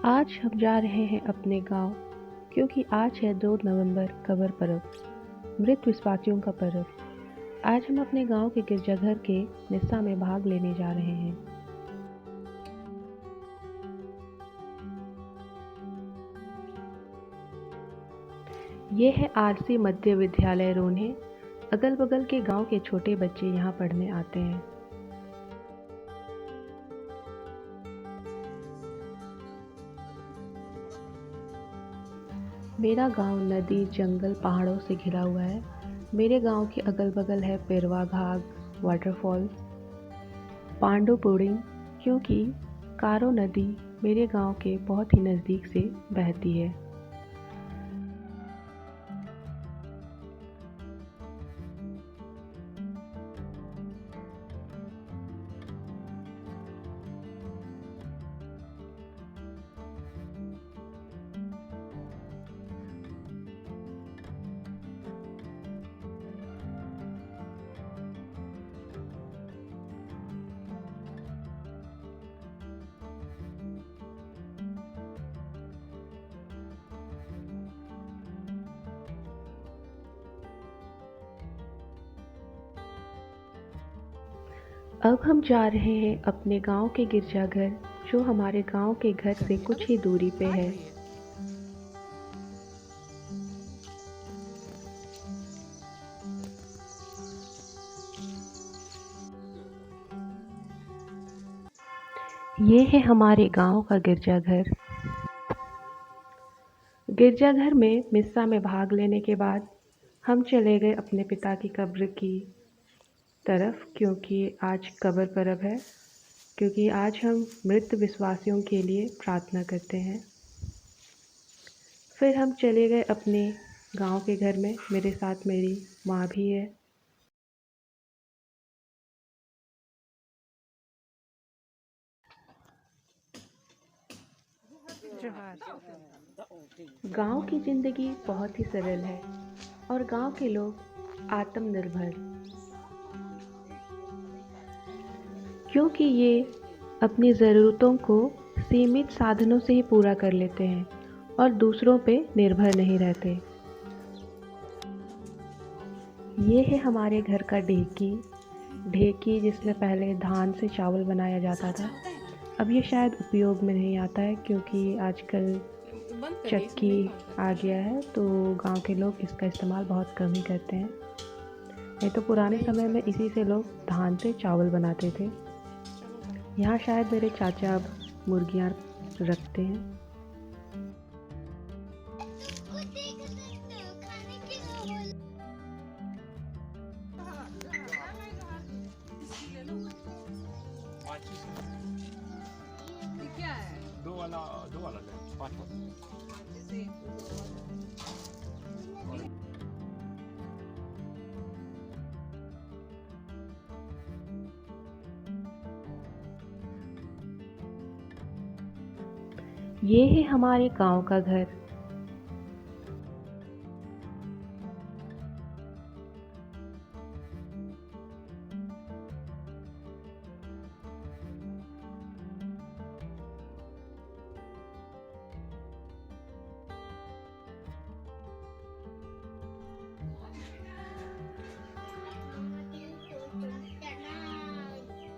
आज हम जा रहे हैं अपने गांव, क्योंकि आज है 2 नवंबर कबर पर्व, मृत विश्वासियों का पर्व। आज हम अपने गांव के गिरजाघर के निस्सा में भाग लेने जा रहे हैं। ये है आरसी मध्य विद्यालय रोन्हे। अगल बगल के गांव के छोटे बच्चे यहाँ पढ़ने आते हैं। मेरा गांव नदी, जंगल, पहाड़ों से घिरा हुआ है। मेरे गांव के अगल बगल है पेरवा घाघ, वाटरफॉल, पांडु पुडिंग, क्योंकि कारो नदी मेरे गांव के बहुत ही नज़दीक से बहती है। अब हम जा रहे हैं अपने गांव के गिरजाघर, जो हमारे गांव के घर से कुछ ही दूरी पे है। ये है हमारे गांव का गिरजाघर। गिरजाघर में मिस्सा में भाग लेने के बाद हम चले गए अपने पिता की कब्र की तरफ, क्योंकि आज कबर पर्व है, क्योंकि आज हम मृत विश्वासियों के लिए प्रार्थना करते हैं। फिर हम चले गए अपने गांव के घर में। मेरे साथ मेरी माँ भी है। गांव की ज़िंदगी बहुत ही सरल है और गांव के लोग आत्मनिर्भर, क्योंकि ये अपनी ज़रूरतों को सीमित साधनों से ही पूरा कर लेते हैं और दूसरों पे निर्भर नहीं रहते। ये है हमारे घर का ढेकी, जिसमें पहले धान से चावल बनाया जाता था। अब ये शायद उपयोग में नहीं आता है, क्योंकि आजकल चक्की आ गया है, तो गांव के लोग इसका इस्तेमाल बहुत कम ही करते हैं। नहीं तो पुराने समय में इसी से लोग धान से चावल बनाते थे। यहाँ शायद मेरे चाचा अब मुर्गियाँ रखते हैं। दो वाला ले, 5 वाला। ये है हमारे गांव का घर।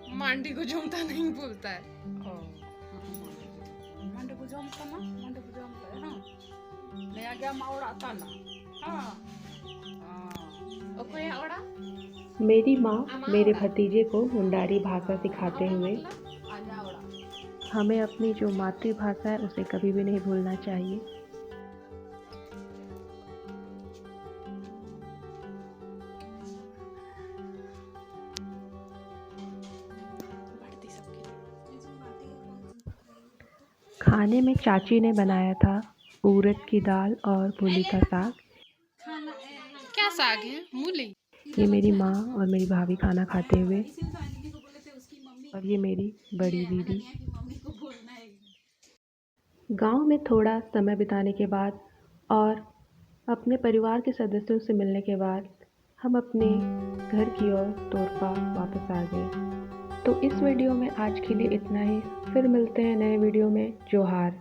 मांडी को जमता नहीं बोलता है। मांडी को जमता ना, मांडी को जमता है ना। नया गया मावड़ा आता ना। हाँ ओके आवड़ा। मेरी माँ मेरे भतीजे को मुंडारी भाषा सिखाते हुए हमें अपनी जो मातृभाषा है उसे कभी भी नहीं भूलना चाहिए। खाने में चाची ने बनाया था उड़द की दाल और मूली का साग। क्या साग है? मूली। ये मेरी माँ और मेरी भाभी खाना खाते हुए, और ये मेरी बड़ी दीदी। गांव में थोड़ा समय बिताने के बाद और अपने परिवार के सदस्यों से मिलने के बाद हम अपने घर की ओर तोरपा वापस आ गए। तो इस वीडियो में आज के लिए इतना ही। फिर मिलते हैं नए वीडियो में। जोहार।